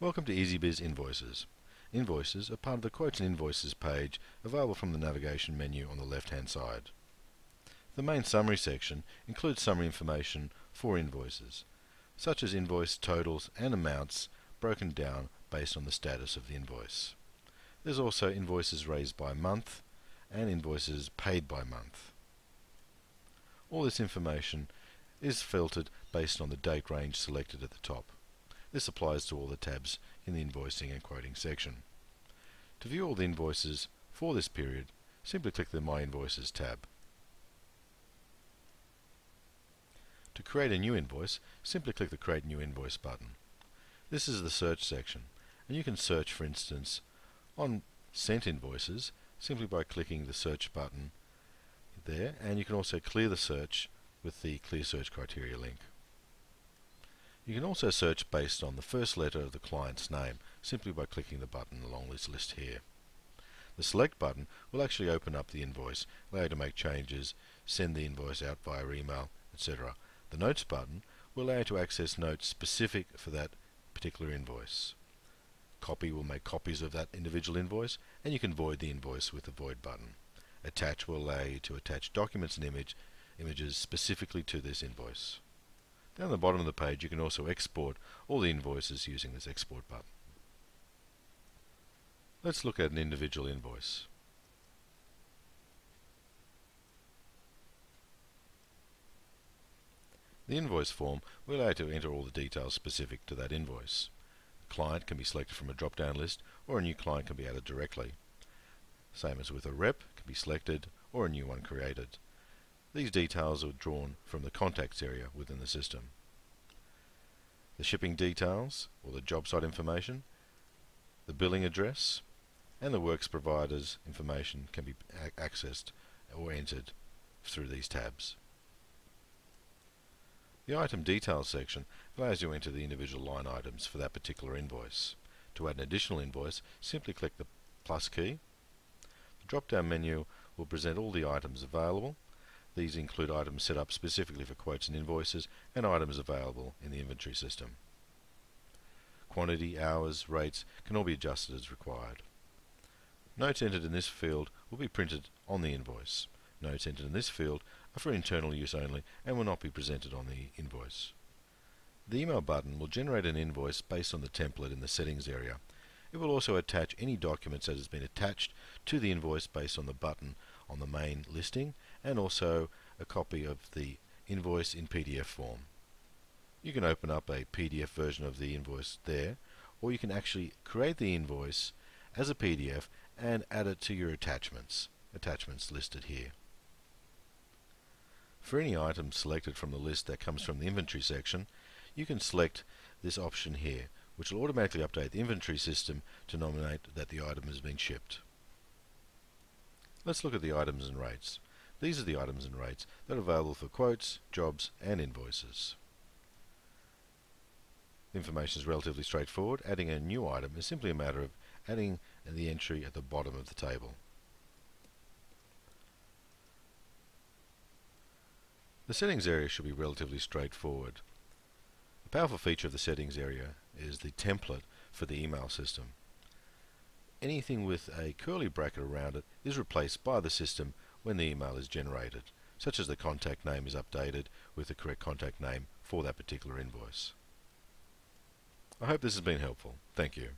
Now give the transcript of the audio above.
Welcome to EazyBizz Invoices. Invoices are part of the Quotes and Invoices page available from the navigation menu on the left-hand side. The main summary section includes summary information for invoices, such as invoice totals and amounts broken down based on the status of the invoice. There's also invoices raised by month and invoices paid by month. All this information is filtered based on the date range selected at the top. This applies to all the tabs in the invoicing and quoting section. To view all the invoices for this period, simply click the My Invoices tab. To create a new invoice, simply click the Create New Invoice button. This is the search section, and you can search, for instance, on sent invoices simply by clicking the search button there, and you can also clear the search with the Clear Search Criteria link. You can also search based on the first letter of the client's name simply by clicking the button along this list here. The Select button will actually open up the invoice, allow you to make changes, send the invoice out via email, etc. The Notes button will allow you to access notes specific for that particular invoice. Copy will make copies of that individual invoice, and you can void the invoice with the Void button. Attach will allow you to attach documents and images specifically to this invoice. Down the bottom of the page you can also export all the invoices using this Export button. Let's look at an individual invoice. The invoice form will allow you to enter all the details specific to that invoice. A client can be selected from a drop-down list, or a new client can be added directly. Same as with a rep, can be selected or a new one created. These details are drawn from the contacts area within the system. The shipping details, or the job site information, the billing address, and the works provider's information can be accessed or entered through these tabs. The item details section allows you to enter the individual line items for that particular invoice. To add an additional invoice, simply click the plus key. The drop-down menu will present all the items available. These include items set up specifically for quotes and invoices and items available in the inventory system. Quantity, hours, rates can all be adjusted as required. Notes entered in this field will be printed on the invoice. Notes entered in this field are for internal use only and will not be presented on the invoice. The email button will generate an invoice based on the template in the settings area. It will also attach any documents that has been attached to the invoice based on the button on the main listing, and also a copy of the invoice in PDF form. You can open up a PDF version of the invoice there, or you can actually create the invoice as a PDF and add it to your attachments listed here. For any item selected from the list that comes from the inventory section, you can select this option here, which will automatically update the inventory system to nominate that the item has been shipped. Let's look at the items and rates. These are the items and rates that are available for quotes, jobs, and invoices. The information is relatively straightforward. Adding a new item is simply a matter of adding the entry at the bottom of the table. The settings area should be relatively straightforward. A powerful feature of the settings area is the template for the email system. Anything with a curly bracket around it is replaced by the system when the email is generated, such as the contact name is updated with the correct contact name for that particular invoice. I hope this has been helpful. Thank you.